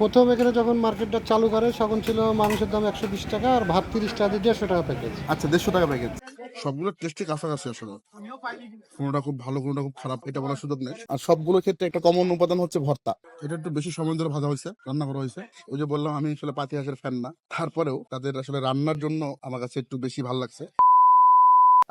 প্রথম এখানে যখন মার্কেটটা চালু করে তখন ছিল মাংসের দাম 120 টাকা আর ভাত 30 টাকা দিয়ে 150 টাকা প্যাকেজ। আচ্ছা, 150 টাকা প্যাকেজ। সবগুলো টেস্টি কাছাকাছি আসলে, কোনোটা খুব ভালো কোনোটা খুব খারাপ এটা বলার সুযোগ নেই। আর সবগুলো ক্ষেত্রে একটা কমন উপাদান হচ্ছে ভর্তা। এটা একটু বেশি সময় ধরে ভাজা হয়েছে, রান্না করা হয়েছে। ওই যে বললাম আমি আসলে পাতি হাঁসের ফ্যান না, তারপরেও তাদের আসলে রান্নার জন্য আমার কাছে একটু বেশি ভালো লাগছে।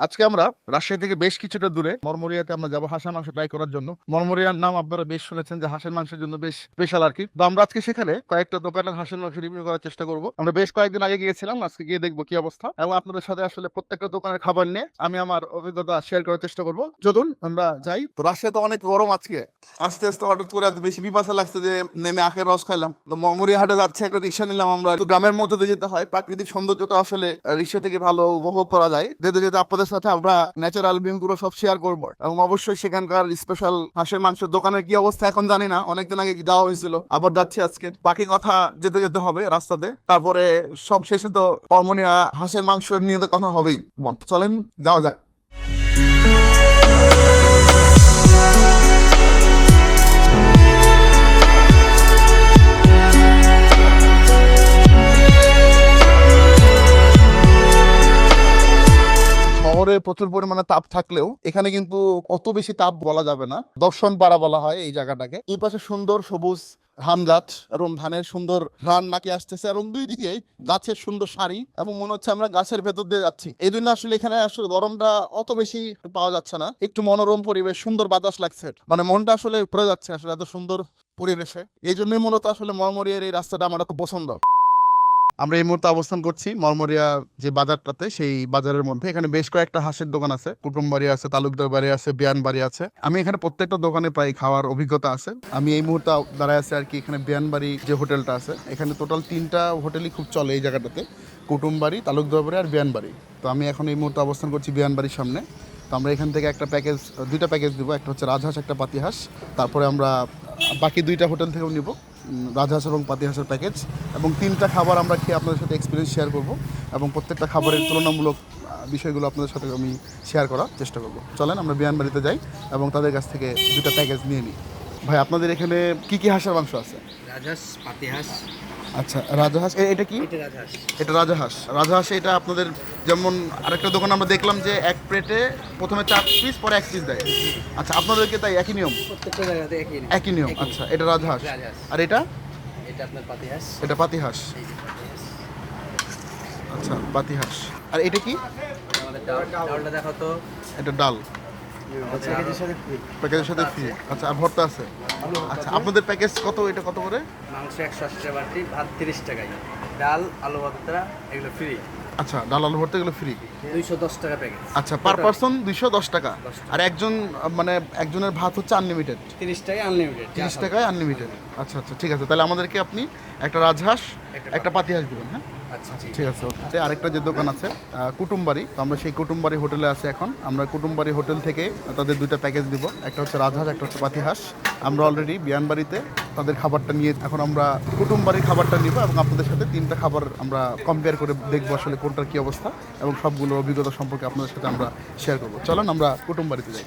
আজকে আমরা রাজশাহী থেকে বেশ কিছুটা দূরে মরমরিয়াতে আমরা যাবো হাঁসের মাংস ট্রাই করার জন্য। মরমরিয়ার নাম আপনারা বেশ শুনেছেন যে হাঁসের মাংসের জন্য বেশ স্পেশাল আর কি। তো আমরা আজকে সেখানে কয়েকটা দোকানের হাঁসের মাংস রিভিউ করার চেষ্টা করব। আমরা বেশ কয়েকদিন আগে গিয়েছিলাম, আজকে গিয়ে দেখবো কি অবস্থা এবং আপনাদের সাথে আসলে প্রত্যেকটা দোকানের খাবার নিয়ে আমি আমার অভিজ্ঞতা শেয়ার করার চেষ্টা করবো। চলুন আমরা যাই। তো রাজশাহী তো অনেক গরম আজকে, আস্তে আস্তে হঠাৎ করে এত বেশি পিপাসা লাগছে যে নেমে আখের রস খাইলাম। তো মরমরিয়া হাটে যাচ্ছে, একটা রিক্সা নিলাম আমরা। একটু গ্রামের মধ্যে দিয়ে যেতে হয়, প্রাকৃতিক সৌন্দর্যটা আসলে রিক্সা থেকে ভালো উপভোগ করা যায়। যেতে যেতে আপনাদের সাথে আমরা ন্যাচারাল ভিউ গুলো সব শেয়ার করবো এবং অবশ্যই সেখানকার স্পেশাল হাঁসের মাংসের দোকানের কি অবস্থা এখন জানি না, অনেকদিন আগে যাওয়া হয়েছিল, আবার যাচ্ছি আজকে। বাকি কথা যেতে যেতে হবে রাস্তাতে, তারপরে সব শেষে তো মরমরিয়া হাঁসের মাংস নিয়ে তো কথা হবেই। চলেন যাওয়া যায়। শহরে প্রচুর পরিমাণে তাপ থাকলেও এখানে কিন্তু অত বেশি তাপ বলা যাবে না, দর্শন পাড়া বলা হয় এই জায়গাটাকে। এই পাশে সুন্দর সবুজ ধান গাছ এবং ধানের সুন্দর ধান নাকি আসতেছে এবং দুই দিকে গাছের সুন্দর সারি এবং মনে হচ্ছে আমরা গাছের ভেতর দিয়ে যাচ্ছি। এই জন্য আসলে এখানে আসলে গরমটা অত বেশি পাওয়া যাচ্ছে না, একটু মনোরম পরিবেশ, সুন্দর বাতাস লাগছে, মানে মনটা আসলে ভরে যাচ্ছে আসলে এত সুন্দর পরিবেশে। এই জন্যই মূলত আসলে মরমরিয়ার এই রাস্তাটা আমার খুব পছন্দ। আমরা এই মুহূর্তে অবস্থান করছি মরমরিয়া যে বাজারটাতে, সেই বাজারের মধ্যে। এখানে বেশ কয়েকটা হাঁসের দোকান আছে, কুটুম বাড়ি আছে, তালুকদার বাড়ি আছে, বিয়ান বাড়ি আছে। আমি এখানে প্রত্যেকটা দোকানে প্রায় খাওয়ার অভিজ্ঞতা আছে। আমি এই মুহূর্তে দাঁড়ায় আছি আর কি এখানে বিয়ান বাড়ি যে হোটেলটা আছে, এখানে টোটাল 3টা হোটেলই খুব চলে এই জায়গাটাতে, কুটুম বাড়ি, তালুকদার বাড়ি আর বিয়ান বাড়ি। তো আমি এখন এই মুহূর্তে অবস্থান করছি বিয়ান বাড়ির সামনে। তো আমরা এখান থেকে একটা প্যাকেজ, 2টা প্যাকেজ দিব, একটা হচ্ছে রাজহাঁস, একটা পাতিহাঁস। তারপরে আমরা বাকি 2টা হোটেল থেকেও নিব রাজহাঁস এবং পাতিহাঁসের প্যাকেজ, এবং 3টা খাবার আমরা খেয়ে আপনাদের সাথে এক্সপিরিয়েন্স শেয়ার করব এবং প্রত্যেকটা খাবারের তুলনামূলক বিষয়গুলো আপনাদের সাথে আমি শেয়ার করার চেষ্টা করব। চলেন আমরা বিয়ান বাড়িতে যাই এবং তাদের কাছ থেকে 2টা প্যাকেজ নিয়ে নিই। ভাই, আপনাদের এখানে কি কি হাঁসের মাংস আছে? রাজহাঁস, পাতিহাঁস। আচ্ছা, রাজহাঁস। এটা কি? এটা রাজহাঁস। এটা রাজহাঁস। রাজহাঁস এটা আপনাদের যেমন আরেকটা দোকান আমরা দেখলাম যে এক প্লেটে প্রথমে 4 পিস পরে 1 পিস দেয়। আচ্ছা, আপনাদেরকে তাই একই নিয়ম? প্রত্যেকটা জায়গাতে একই নিয়ম। আচ্ছা, এটা রাজহাঁস। রাজহাঁস। আর এটা? এটা আপনার পাতিহাঁস। এটা পাতিহাঁস। এই যে পাতিহাঁস। আচ্ছা, পাতিহাঁস। আর এটা কি? এটা আমাদের ডালটা দেখো তো। এটা ডাল। প্যাকেজের সাথে ফ্রি। প্যাকেজের সাথে ফ্রি। আচ্ছা, আর ভর্তা আছে? আচ্ছা, আপনাদের প্যাকেজ কত? এটা কত করে? মাংস 180 টাকা বাটি, ভাত 30 টাকায়, ডাল, আলু ভর্তা এগুলো ফ্রি। আচ্ছা, ডাল আলু ভর্তা এগুলো ফ্রি। 210 টাকা প্যাকেজ। আচ্ছা, পার পারসন 210 টাকা। আর একজন মানে একজনের ভাত হচ্ছে আনলিমিটেড? 30 টাকায় আনলিমিটেড। 30 টাকায় আনলিমিটেড। আচ্ছা আচ্ছা, ঠিক আছে। তাহলে আমাদেরকে আপনি একটা রাজহাঁস, একটা পাতিহাঁস দিবেন। হ্যাঁ, আচ্ছা ঠিক আছে। ওকে। আরেকটা যে দোকান আছে কুটুমবাড়ি, তো আমরা সেই কুটুমবাড়ি হোটেলে আছি এখন। আমরা কুটুমবাড়ি হোটেল থেকে তাদের 2টা প্যাকেজ দিব, একটা হচ্ছে রাজহাঁস, একটা হচ্ছে পাতিহাঁস। আমরা অলরেডি বিয়ানবাড়িতে তাদের খাবারটা নিয়ে এখন আমরা কুটুমবাড়ির খাবারটা নিব এবং আপনাদের সাথে 3টা খাবার আমরা কম্পেয়ার করে দেখবো আসলে কোনটার কি অবস্থা এবং সবগুলোর অভিজ্ঞতা সম্পর্কে আপনাদের সাথে আমরা শেয়ার করবো। চলেন আমরা কুটুমবাড়িতে যাই।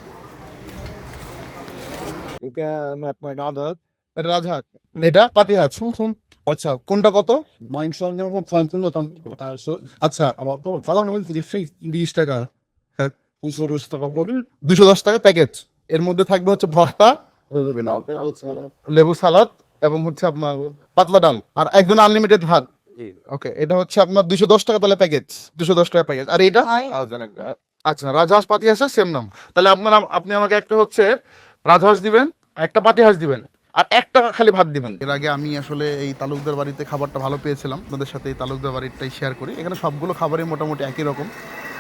এটা আপনার রাজহাঁস, এটা রাজহাঁস, এটা পাতিহাঁস। শুন। আচ্ছা, কোনটা কত? মাংস যেমন 50 আচ্ছা, aber verlangen wir die 30 টাকা, 210 টাকা করে। 210 টাকা প্যাকেজ। এর মধ্যে থাকবে হচ্ছে ভর্তা, লেবু সালাদ এবং হচ্ছে আপনার পাতলা ডাল আর একজন আনলিমিটেড ভাত। ওকে, এটা হচ্ছে আপনার 210 টাকা তাহলে প্যাকেজ, 210 টাকা প্যাকেজ। আর এটা? আচ্ছা, রাজহাঁস পাতিহাঁস সেম নাম। তাহলে আপনি আমাকে একটা হচ্ছে রাজহাঁস দিবেন, একটা পাতিহাঁস দিবেন আর 1 টাকা খালি ভাত দিবেন। এর আগে আমি আসলে এই তালুকদার বাড়িতে খাবারটা ভালো পেয়েছিলাম, আপনাদের সাথে এই তালুকদার বাড়িটাই শেয়ার করি। এখানে সবগুলো খাবারই মোটামুটি একই রকম,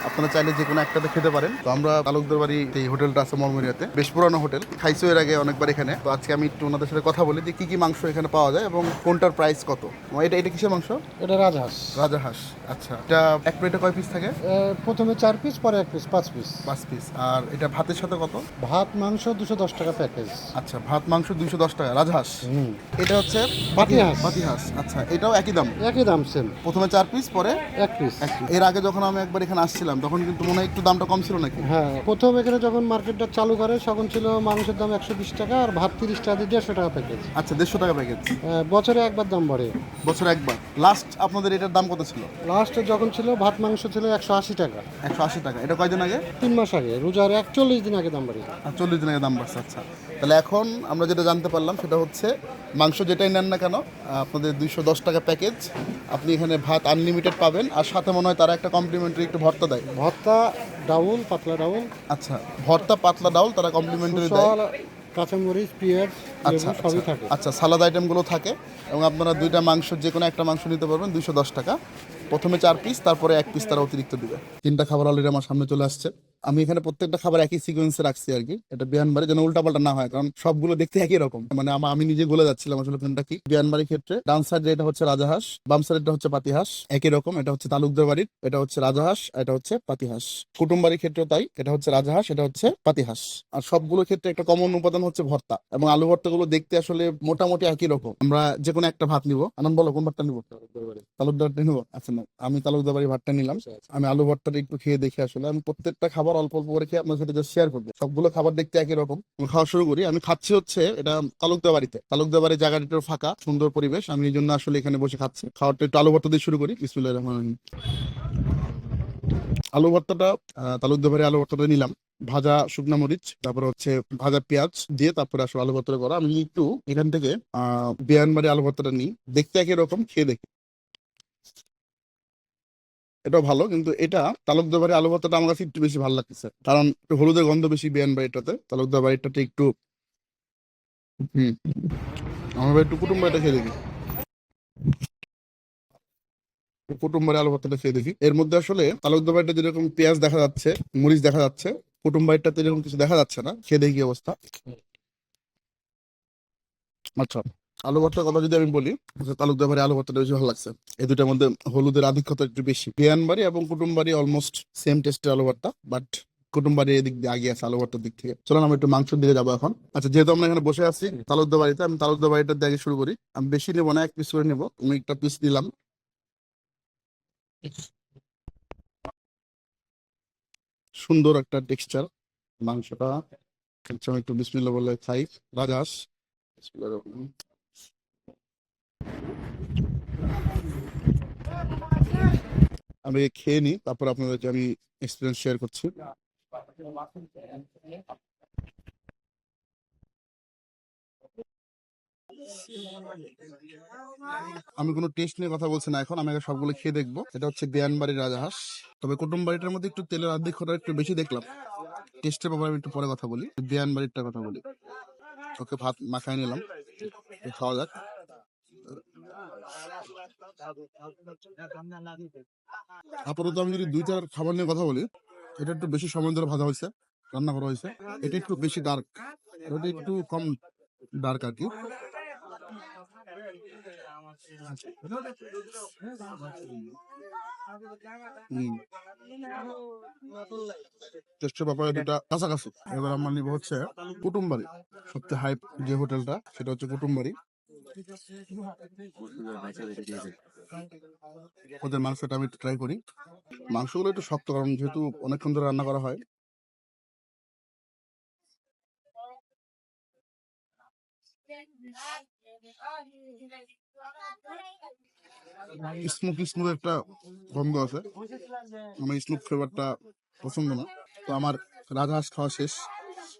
আপনারা চাইলে যে কোনো একটাতে খেতে পারেন। তো আমরা তালুকদার বাড়ি, এই হোটেলটা আছে মরমরিয়াতে, বেশ পুরানো হোটেল, খাইছো এর আগে অনেকবার এখানে। তো আজকে আমি একটু ওনাদের সাথে কথা বলি যে কি কি মাংস এখানে পাওয়া যায় এবং কোনটার প্রাইস কত। এটা কিসের মাংস? এটা রাজহাঁস। রাজহাঁস। আচ্ছা, এটা এক প্লেটে কয় পিস থাকে? প্রথমে 4 পিস পরে 1 পিস, 5 পিস। 5 পিস। আর এটা ভাতের সাথে কত? ভাত মাংস 210 টাকা প্যাকেজ। আচ্ছা, ভাত মাংস 210 টাকা রাজহাঁস। এটা হচ্ছে পাতিহাঁস। পাতিহাঁস। আচ্ছা, এটাও একই দাম? একই দাম, সেম। প্রথমে 4 পিস পরে 1 পিস। এর আগে যখন আমি একবার এখানে আসছিলাম আসছিলাম তখন কিন্তু মনে হয় একটু দামটা কম ছিল নাকি? হ্যাঁ, প্রথম এখানে যখন মার্কেটটা চালু করে তখন ছিল মাংসের দাম 120 টাকা আর ভাত 30 টাকা দিয়ে 150 টাকা প্যাকেজ। আচ্ছা, 150 টাকা প্যাকেজ। বছরে একবার দাম বাড়ে। বছরে একবার। লাস্ট আপনাদের এটার দাম কত ছিল? লাস্টে যখন ছিল ভাত মাংস ছিল 180 টাকা। 180 টাকা। এটা কয়দিন আগে? 3 মাস আগে, রোজার 41 দিন আগে দাম বাড়ে। 40 দিন আগে দাম বাড়ছে। আচ্ছা, তাহলে এখন আমরা যেটা জানতে পারলাম সেটা হচ্ছে মাংস যেটাই নেন না কেন আপনাদের 210 টাকা প্যাকেজ, আপনি এখানে ভাত আনলিমিটেড পাবেন, আর সাথে মনে হয় তারা একটা কমপ্লিমেন্টারি একটু ভর্তা দেয়। ভর্তা, ডাউল, পাতলা ডাউল, আচ্ছা, ভর্তা পাতলা ডাউল তারা কমপ্লিমেন্টারি দেয়। সল, কাঁচামরিচ, পেঁয়াজ, আচ্ছা লেবু সবই আচ্ছা থাকে। আচ্ছা, সালাদ আইটেমগুলো থাকে এবং আপনারা দুইটা মাংস যে কোনো একটা মাংস নিতে পারবেন 210 টাকা। প্রথমে 4 পিস, তারপরে 1 পিস তারা অতিরিক্ত দিবে। 3টা খাবার অলরেডি আমার সামনে চলে আসছে। আমি এখানে প্রত্যেকটা খাবার একই সিকোয়েন্সে রাখছি আর কি, এটা বিয়ানবাড়ি যেন উল্টাপাল্টা না হয়, কারণ সবগুলো দেখতে একই রকম। মানে আমি নিজে গলে যাচ্ছিলাম আসলে কোনটা কি। বিয়ানবাড়ির ক্ষেত্রে ডান সাইডে এটা হচ্ছে রাজাহাঁস, বাম সাইডে হচ্ছে পাতিহাঁস, একই রকম। এটা হচ্ছে তালুকদার বাড়ির, এটা হচ্ছে রাজাহাঁস, এটা হচ্ছে পাতিহাঁস। কুটুমবাড়ির ক্ষেত্রেও তাই, এটা হচ্ছে রাজাহাঁস, এটা হচ্ছে পাতিহাঁস। আর সবগুলো ক্ষেত্রে একটা কমন উপাদান হচ্ছে ভর্তা, এবং আলু ভর্তাগুলো দেখতে আসলে মোটামুটি একই রকম। আমরা যে কোনো একটা ভাত নিব। আনন্দ বলো কোন ভাতটা নিবো? তালুকদারটা নিবো। আচ্ছা না, আমি তালুকদার বাড়ির ভাতটা নিলাম। আমি আলু ভর্তাটা একটু খেয়ে দেখি। আসলে আমি প্রত্যেকটা খাবার অল্প অল্প করে খেয়ে আপনার সাথে শেয়ার করবো। সবগুলো খাবার দেখতে একই রকম। আমি খাওয়া শুরু করি। আমি খাচ্ছি হচ্ছে এটা তালুকদার বাড়িতে। তালুকদার বাড়ির জায়গাটা একটু ফাঁকা, সুন্দর পরিবেশ, আমি এই জন্য আসলে এখানে বসে খাচ্ছি। খাওয়াটা একটু আলু ভর্তা দিয়ে শুরু করি। বিসমিল্লাহির রহমানির রহিম। আলু ভর্তাটা তালুকদার বাড়ির আলু ভর্তাটা নিলাম। ভাজা শুকনা মরিচ, তারপরে হচ্ছে ভাজা পেঁয়াজ দিয়ে তারপরে আসলে আলু ভর্তাটা করা। আমি একটু এখান থেকে বিয়ানবাড়ি আলু ভর্তাটা নিই, দেখতে একই রকম, খেয়ে দেখি। এটাও ভালো, কিন্তু এটা তালুকদার বাড়ির আলু ভর্তাটা আমার কাছে একটু বেশি ভালো লাগতেছে, কারণ একটু হলুদের গন্ধ বেশি বিয়ান বাড়িটাতে। তালুকদার বাড়িটাতে একটু হম আমার একটু কুটুম বাড়িটা খেয়ে দেখি। কুটুম বাড়ি আলু ভর্তাটা খেয়ে দেখি। এর মধ্যে আসলে তালুকদার বাড়িটা যেরকম পেঁয়াজ দেখা যাচ্ছে, মরিচ দেখা যাচ্ছে, কুটুম বাড়িটাতে এরকম কিছু দেখা যাচ্ছে না। খেয়ে দেখি কি অবস্থা। আচ্ছা, আলু ভর্তার কথা যদি আমি বলি, তালুকদার বাড়ি আলু ভর্তাটা বেশি ভালো লাগছে। এই দুটার মধ্যে হলুদের আধিক্যতা একটু বেশি। বিয়ানবাড়ি এবং কুটুমবাড়ি অলমোস্ট সেম টেস্টের আলু ভর্তা, বাট কুটুমবাড়ি এদিক দিয়ে আগে আছে আলু ভর্তার দিক থেকে। চলুন আমরা একটু মাংসের দিকে যাবো এখন। আচ্ছা, যেহেতু আমরা এখানে বসে আছি তালুকদার বাড়িতে, আমি তালুকদার বাড়িটা দিয়ে আগে শুরু করি। আমি বেশি নেবো না, 1 পিস করে নেবো। আমি একটা পিস দিলাম। সুন্দর একটা টেক্সচার মাংসটা। আচ্ছা, আমি একটু বিসমিল্লাহ বলে খাই। রাজাস, বিসমিল্লাহির রহমানির রহিম। আমি খেয়ে নিই, তারপর আপনাদেরকে আমি এক্সপিরিয়েন্স শেয়ার করছি। আমি কোনো টেস্ট নিয়ে কথা বলছি না এখন, আমি আগে সবগুলো খেয়ে দেখবো। এটা হচ্ছে বিয়ানবাড়ির রাজাহাঁস। তবে কুটুম বাড়িটার মধ্যে একটু তেলের আধিক্যটা একটু বেশি দেখলাম। টেস্টের ব্যাপারে আমি একটু পরে কথা বলি, বিয়ানবাড়িরটার কথা বলি। ওকে, ভাত মাখায় নিলাম, খাওয়া যাক। আপাতত আমি যদি 2-4 খাবার নিয়ে কথা বলি, এটা একটু বেশি সময় ধরে ভাজা হয়েছে, রান্না করা হয়েছে। এটা একটু বেশি ডার্ক, এটা একটু কম ডার্ক আর কি। টেস্টের ব্যাপারে দুটা কাছাকাছি। এবার আমার নিব হচ্ছে কুটুমবাড়ি। সবচেয়ে হাইপ যে হোটেলটা সেটা হচ্ছে কুটুমবাড়ি। ওদের মাংসটা আমি একটু ট্রাই করি। মাংসগুলো একটু শক্ত, কারণ যেহেতু অনেকক্ষণ ধরে রান্না করা হয়। স্মোক স্মোক একটা গন্ধ আছে, আমার স্মোক ফ্লেভারটা পছন্দ না। তো আমার রাজহাঁস খাওয়া শেষ।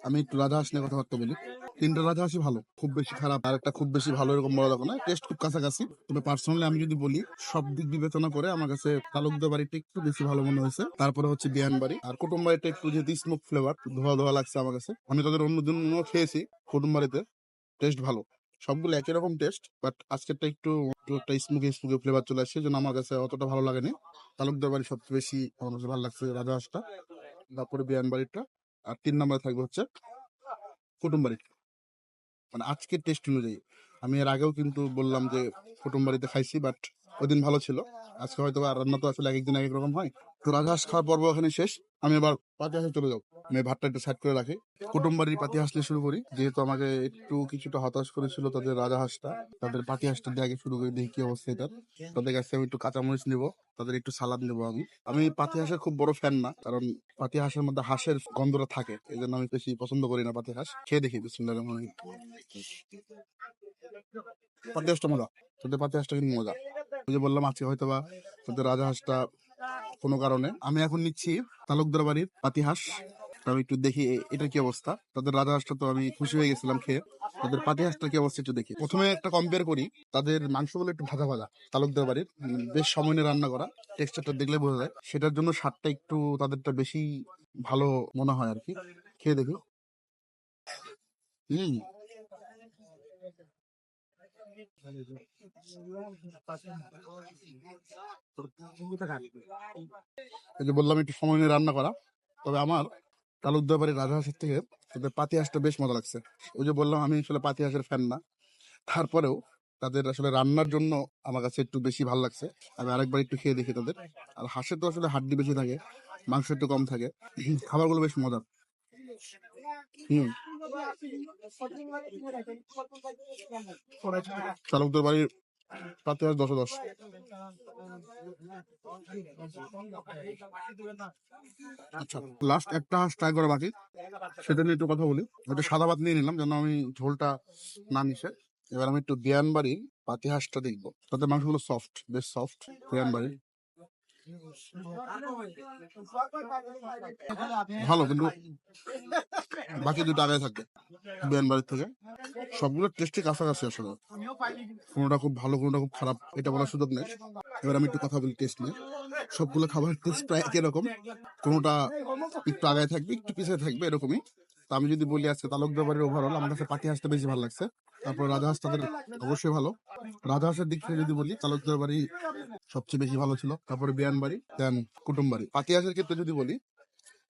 আমি একটু রাজহাঁস নিয়ে কথাবার্তা বলি। 3টা রাজহাঁসই ভালো, খুব বেশি খারাপ আর একটা খুব বেশি ভালো এরকম বলা যাবে না। টেস্ট খুব কাছাকাছি। তবে পার্সোনালি আমি যদি বলি, সব দিক বিবেচনা করে আমার কাছে তালুকদার বাড়িটা একটু বেশি ভালো মনে হয়েছে। তারপরে হচ্ছে বিয়ান বাড়ি আর কুটুম বাড়িটা একটু যেহেতু স্মোক ফ্লেভার, ধোয়া ধোয়া লাগছে আমার কাছে। আমি তাদের অন্য জন্য খেয়েছি কুটুম বাড়িতে, টেস্ট ভালো। সবগুলো একই রকম টেস্ট, বাট আজকেরটা একটু একটা স্মোকি স্মোকি ফ্লেভার চলে আসছে, জন্য আমার কাছে অতটা ভালো লাগেনি। তালুকদার বাড়ি সবচেয়ে বেশি আমার কাছে ভালো লাগছে, রাজহাঁসটা, তারপরে বিয়ান বাড়িটা, আর 3 নম্বরে থাকবে হচ্ছে কুটুম বাড়ি। মানে আজকের টেস্ট অনুযায়ী। আমি এর আগেও কিন্তু বললাম যে কুটুম বাড়িতে খাইছি, বাট ওই দিন ভালো ছিল। আজকে হয়তো আর রান্না তো আসলে এক একদিন এক এক রকম হয়। তো রাজহাঁস খাওয়ার পর্ব এখানে শেষ। আমি এবার পাতি হাঁসে চলে যাবো। আমি ভাতটা একটু সাইড করে রাখি। কুটুমবাড়ির পাতি হাঁস দিয়ে শুরু করি, যেহেতু আমাকে একটু কিছুটা হতাশ করেছিল তাদের রাজহাঁসটা। তাদের পাতি হাঁসটা দিয়ে আগে শুরু করে দেখি কি অবস্থা এটার। তাদের কাছে আমি একটু কাঁচামরিচ নেবো, তাদের একটু সালাদ নেবো। আমি পাতি হাঁসের খুব বড় ফ্যান না, কারণ পাতি হাঁসের মধ্যে হাঁসের গন্ধটা থাকে, এই জন্য আমি বেশি পছন্দ করি না পাতি হাঁস। খেয়ে দেখি বিসমিল্লাহির রহমানির রহিম। পাতি হাঁসটা মজা, তাদের পাতি হাঁসটা কিন্তু মজা। ওই যে বললাম আজকে হয়তো বা তাদের রাজহাঁসটা কোনো কারণে। আমি এখন নিচ্ছি তালুকদার বাড়ির পাতি হাঁস। আমি একটু দেখি এটা কি অবস্থা। তাদের রাজহাঁসটা তো আমি খুশি হয়ে গেছিলাম খেয়ে, তাদের পাতি হাঁসটা কি অবস্থা একটু দেখি। প্রথমে একটা কম্পেয়ার করি, তাদের মাংসগুলো একটু ভাজা ভাজা, তালুকদার বাড়ির বেশ সময় নিয়ে রান্না করা, টেক্সচারটা দেখলে বোঝা যায়, সেটার জন্য স্বাদটা একটু তাদেরটা বেশি ভালো মনে হয় আর কি। খেয়ে দেখি। হম এই যে বললাম একটু সময় নিয়ে রান্না করা, তবে আমার তালুকদার বাড়ির রাজহাঁসের থেকে তাদের পাতি হাঁসটা বেশ মজা লাগছে। ওই যে বললাম আমি আসলে পাতি হাঁসের ফ্যান না, তারপরেও তাদের আসলে রান্নার জন্য আমার কাছে একটু বেশি ভালো লাগছে। আমি আরেকবার একটু খেয়ে দেখি তাদের। আর হাঁসের তো আসলে হাড্ডি বেশি থাকে, মাংস একটু কম থাকে, খাবারগুলো বেশ মজার। হম তালুকদার বাড়ির পাতি হাঁস 10/10। আচ্ছা, লাস্ট একটা হাঁস ট্রাই করা বাকি, সেটা নিয়ে একটু কথা বলি। ওটা সাদা ভাত নিয়ে নিলাম যেন আমি ঝোলটা না মিশে। এবার আমি একটু বিয়ান বাড়ি পাতি হাঁসটা দেখবো। তাদের মাংসগুলো সফট, বেশ সফট। বিয়ান বাড়ি ভালো, কিন্তু বাকি দুটো আগে থাকে বিয়ান বাড়ির থেকে। সবগুলো টেস্টই কাছাকাছি আসলে, কোনোটা খুব ভালো কোনোটা খুব খারাপ এটা বলার সুযোগ নেই। এবার আমি একটু কথা বলি টেস্ট নিয়ে। সবগুলো খাবারের টেস্ট প্রায় একই রকম, কোনোটা একটু আগায় থাকবে একটু পিছিয়ে থাকবে এরকমই। তো আমি যদি বলি আজকে তালুকদার বাড়ির ওভারঅল আমার কাছে পাতি হাঁসটা বেশি ভালো লাগছে। তারপর রাজহাঁস তাদের অবশ্যই ভালো। রাজহাঁসের দিক থেকে যদি বলি তালুকদার বাড়ি সবচেয়ে বেশি ভালো ছিল, তারপরে বিয়ান বাড়ি, দেন কুটুম বাড়ি। পাতি হাঁসের ক্ষেত্রে যদি বলি,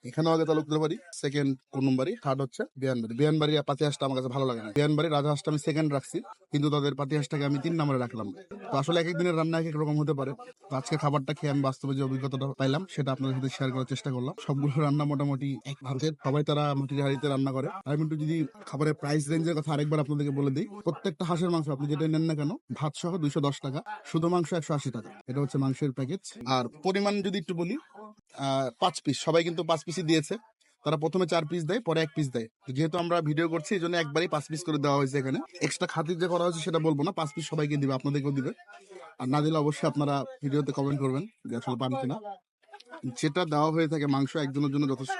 এখানেও আগে তালুকদার বাড়ি, সেকেন্ড কুটুম বাড়ি, থার্ড হচ্ছে বিয়ান বাড়ি। বিয়ান বাড়ি আর পাতি হাঁসটা আমার কাছে ভালো লাগে না। বিয়ান বাড়ি রাজহাঁসটা আমি সেকেন্ড রাখছি, কিন্তু তাদের পাতি হাঁসটাকে আমি 3 নম্বরে রাখলাম। তো আসলে এক এক দিনের রান্না এক এক রকম হতে পারে। তো আজকে খাবারটা খেয়ে আমি বাস্তবে যে অভিজ্ঞতাটা পাইলাম সেটা আপনাদের সাথে শেয়ার করার চেষ্টা করলাম। সবগুলো রান্না মোটামুটি এক ভাতের, সবাই তারা মাটির হাঁড়িতে রান্না করে। আমি একটু যদি খাবারের প্রাইস রেঞ্জের কথা আরেকবার আপনাদেরকে বলে দিই, প্রত্যেকটা হাঁসের মাংস আপনি যেটা নেন না কেন, ভাত সহ 210 টাকা, শুধু মাংস 180 টাকা। এটা হচ্ছে মাংসের প্যাকেজ। আর পরিমাণ যদি একটু বলি, 5 পিস, সবাই কিন্তু 5 পিসই দিয়েছে। তারা প্রথমে 4 পিস দেয়, পরে 1 পিস দেয়। যেহেতু আমরা ভিডিও করছি এই জন্য একবারই 5 পিস করে দেওয়া হয়েছে। এখানে এক্সট্রা খাতির যে করা হয়েছে সেটা বলবো না, 5 পিস সবাইকে দিবে, আপনাদেরকেও দিবে। আর না দিলে অবশ্যই আপনারা ভিডিওতে কমেন্ট করবেন যে আসলে পান কিনা। যেটা দেওয়া হয়ে থাকে মাংস একজনের জন্য যথেষ্ট।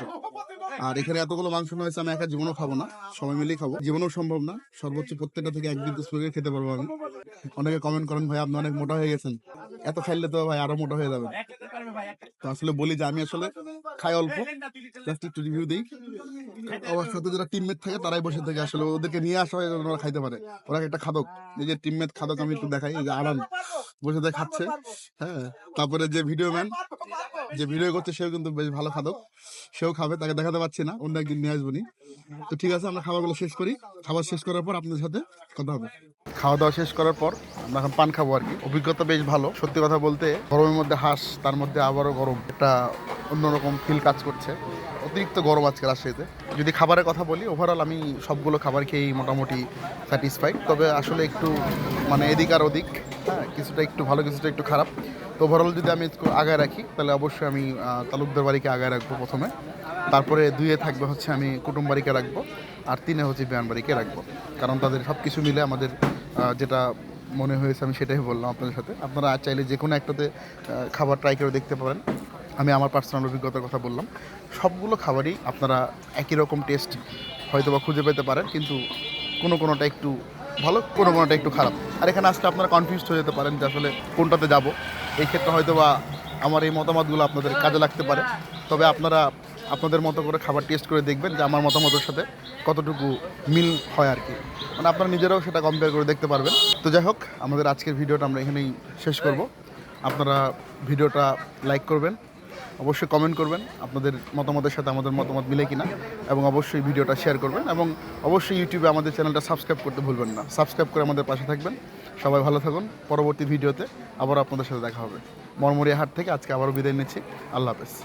আর এখানে এতগুলো মাংস হয়েছে, আমি একা জীবনও খাবো না, সবাই মিলেই খাবো। জীবনও সম্ভব না, সর্বোচ্চ প্রত্যেকটা থেকে 1 পিস করে খেতে পারবো আমি। অনেকে কমেন্ট করেন ভাই আপনি অনেক মোটা হয়ে গেছেন, এত খাইলে তো ভাই আরো মোটা হয়ে যাবে। তো আসলে বলি যে আমি আসলে খাই অল্প, জাস্ট একটু রিভিউ দিই। আমার সাথে যারা টিমমেট থাকে তারাই বসে থাকে, আসলে ওদেরকে নিয়ে আসা হয় ওরা খাইতে পারে। ওরা একটা খাদক, এই যে টিমমেট খাদক, আমি একটু দেখাই যে আরাম বসে থাকে খাচ্ছে। হ্যাঁ, তারপরে যে ভিডিও ম্যান যে ভিডিও করছে সেও কিন্তু বেশ ভালো খাদক, সেও খাবে, তাকে দেখাতে পারছি না, অন্য একদিন নিয়ে আসবো নি। তো ঠিক আছে, আমরা খাবারগুলো শেষ করি। খাবার শেষ করার পর আপনাদের সাথে কথা হবে। খাওয়া দাওয়া শেষ করার পর আমরা এখন পান খাবো আর কি। অভিজ্ঞতা বেশ ভালো, সত্যি কথা বলতে। গরমের মধ্যে হাঁস, তার মধ্যে আবারও গরম, একটা অন্যরকম ফিল কাজ করছে। অতিরিক্ত গরম আজকে রাজশাহীতে। যদি খাবারের কথা বলি, ওভারঅল আমি সবগুলো খাবার খেয়েই মোটামুটি স্যাটিসফাইড। তবে আসলে একটু মানে এদিক আর ওদিক, হ্যাঁ, কিছুটা একটু ভালো কিছুটা একটু খারাপ। তো ওভারঅল যদি আমি একটু আগায় রাখি তাহলে অবশ্যই আমি তালুকদার বাড়িকে আগায় রাখবো প্রথমে, তারপরে 2-এ থাকবে হচ্ছে আমি কুটুম বাড়িকে রাখবো, আর 3-এ হচ্ছে বিয়ান বাড়িকে রাখবো। কারণ তাদের সব কিছু মিলে আমাদের যেটা মনে হয়েছে আমি সেটাই বললাম আপনাদের সাথে। আপনারা চাইলে যে কোনো একটাতে খাবার ট্রাই করে দেখতে পারেন। আমি আমার পার্সোনাল অভিজ্ঞতার কথা বললাম। সবগুলো খাবারই আপনারা একই রকম টেস্ট হয়তো বা খুঁজে পেতে পারেন, কিন্তু কোনোটা একটু ভালো, কোনোটা একটু খারাপ। আর এখানে আসলে আপনারা কনফিউজড হয়ে যেতে পারেন যে আসলে কোনটাতে যাব। এই ক্ষেত্রে হয়তো বা আমার এই মতামতগুলো আপনাদের কাজে লাগতে পারে। তবে আপনারা আপনাদের মতো করে খাবার টেস্ট করে দেখবেন যে আমার মতামতের সাথে কতটুকু মিল হয় আর কি। মানে আপনারা নিজেরাও সেটা কম্পেয়ার করে দেখতে পারবেন। তো যাই হোক, আমাদের আজকের ভিডিওটা আমরা এখানেই শেষ করব। আপনারা ভিডিওটা লাইক করবেন, অবশ্যই কমেন্ট করবেন আপনাদের মতামতের সাথে আমাদের মতামত মিলে কিনা, এবং অবশ্যই ভিডিওটা শেয়ার করবেন, এবং অবশ্যই ইউটিউবে আমাদের চ্যানেলটা সাবস্ক্রাইব করতে ভুলবেন না। সাবস্ক্রাইব করে আমাদের পাশে থাকবেন। সবাই ভালো থাকুন। পরবর্তী ভিডিওতে আবার আপনাদের সাথে দেখা হবে। মরমরিয়া হাট থেকে আজকে আবারও বিদায় নিচ্ছি। আল্লাহ হাফেজ।